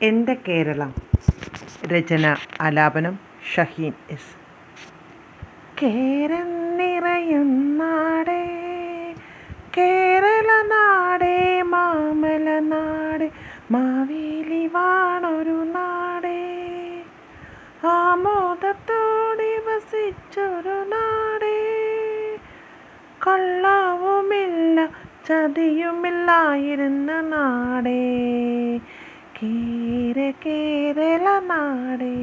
എൻ്റെ കേരളം. രചന ആലാപനം ഷഹീൻ എസ്. കേരം നിറയും നാടേ, കേരള നാടേ, മാമല നാട്, മാവേലി വാണൊരു നാടേ, ആമോദത്തോടെ വസിച്ചൊരു നാടേ, കള്ളവുമില്ല ചതിയുമില്ലായിരുന്ന നാടേ, കേരള നാടേ.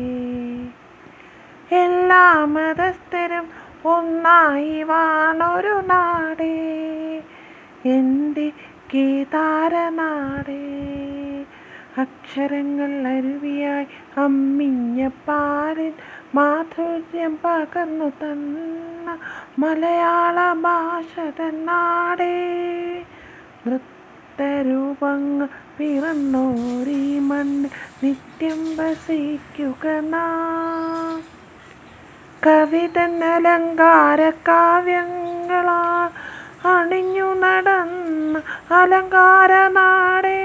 എല്ലാ മതസ്ഥരും ഒന്നായി വാണൊരു നാടേ, എൻ്റെ കേദാരനാടേ. അക്ഷരങ്ങൾ അരുവിയായി അമ്മിഞ്ഞ പാലിൽ മാധുര്യം പകർന്നു തന്ന മലയാള ഭാഷ തന്നാടേ. നൃത്തരൂപങ്ങൾ പിറന്നോരീ മണ്ണിൽ നിത്യം വസിക്കുക നാം. കവിതൻ അലങ്കാര കാവ്യങ്ങളാൽ അണിഞ്ഞു നടന്ന അലങ്കാര നാടേ,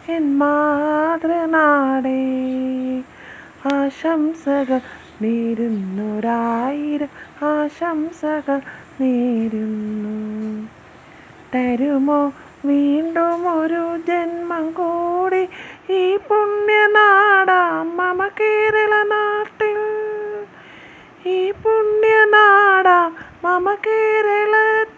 എൻ മാതൃനാടേ. ആശംസകൾ നേരുന്നൊരായിരം ആശംസകൾ നേരുന്നു. തരുമോ വീണ്ടും ഒരു ജന്മം കൂടി ഈ പുണ്യനാടാം മമ കേരള നാട്ടിൽ, ഈ പുണ്യനാടാം മമ കേരളത്തിൽ.